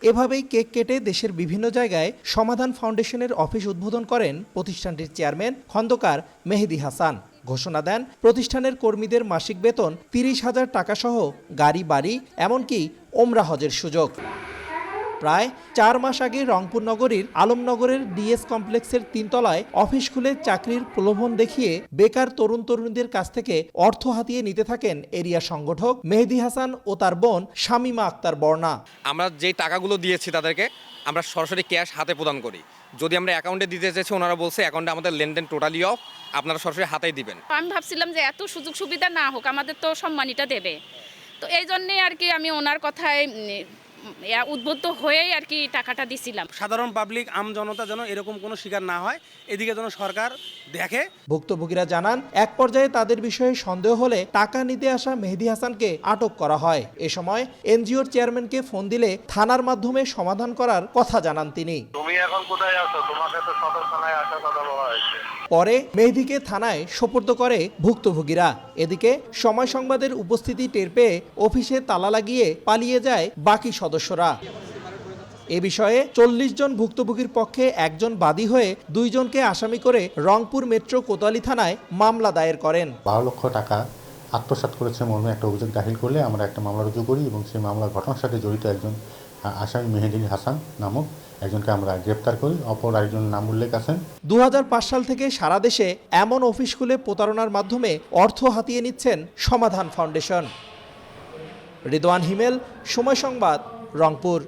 এভাবেই কেক কেটে দেশের বিভিন্ন জায়গায় সমাধান ফাউন্ডেশনের অফিস উদ্বোধন করেন প্রতিষ্ঠানটির চেয়ারম্যান খন্দকার মেহেদী হাসান। ঘোষণা দেন প্রতিষ্ঠানের কর্মীদের মাসিক বেতন ৩০,০০০ টাকা সহ গাড়ি বাড়ি এমনকি ওমরা হজের সুযোগ। প্রায় ৪ মাস আগে রংপুর নগরীর আলমনগরের ডিএস কমপ্লেক্সের ৩ তলায় অফিস খুলে চাকরির প্রলোভন দেখিয়ে বেকার তরুণ তরুণীদের কাছ থেকে অর্থ হাতিয়ে নিতে থাকেন এরিয়া সংগঠক মেহেদী হাসান ও তার বোন শামীমা আক্তার বর্ণা। আমরা যে টাকাগুলো দিয়েছি তাদেরকে আমরা সরাসরি ক্যাশ হাতে প্রদান করি। যদি আমরা অ্যাকাউন্টে দিতে চাইছি ওনারা বলছে অ্যাকাউন্টে আমাদের লেনদেন টোটালি অফ, আপনারা সরাসরি হাতেই দিবেন। আমি ভাবছিলাম যে এত সুযোগ সুবিধা না হোক, আমাদের তো সম্মানিটা দেবে, তো এই জন্যে আর কি আমি ওনার কথায় উদ্বুদ্ধ হয়েই আর কি টাকাটা দিছিলাম। সাধারণ পাবলিক আম জনতা যেন এরকম কোনো শিকার না হয়, এদিকে যেন সরকার দেখে। ভুক্তভোগীরা জানান এক পর্যায়ে তাদের বিষয়ে সন্দেহ হলে টাকা নিতে আসা মেহেদী হাসানকে আটক করা হয়। এ সময় এনজিওর চেয়ারম্যানকে ফোন দিলে থানার মাধ্যমে সমাধান করার কথা জানান তিনি। তুমি এখন কোথায় আছো? তোমাকে তো সদর থানায় আসার কথা বলা হয়েছে। পরে মেহেদীকে থানায় সোপর্দ করে ভুক্তভোগীরা। এদিকে সময় সংবাদের উপস্থিতি টের পেয়ে অফিসে তালা লাগিয়ে পালিয়ে যায় বাকি সদস্যরা। এ বিষয়ে ৪০ জন ভুক্তভোগীর পক্ষে একজন বাদী হয়ে ২ জনকে আসামি করে রংপুর মেট্রো কোতোয়ালি থানায় মামলা দায়ের করেন। ১২ লক্ষ টাকা আত্মসাৎ করেছে মর্মে একটা অভিযোগ দাখিল করলে আমরা একটা মামলা রুজু করি এবং সেই মামলার ঘটনার সাথে জড়িত একজন আসামি মেহেদী হাসান নামক একজনকে আমরা গ্রেপ্তার করি। অপর একজন নাম উল্লেখ আছেন। ২০০৫ সাল থেকে সারা দেশে এমন অফিস খুলে প্রতারণার মাধ্যমে অর্থ হাতিয়ে নিচ্ছেন সমাধান ফাউন্ডেশন। রিদওয়ান হিমেল, সময় সংবাদ, রংপুর।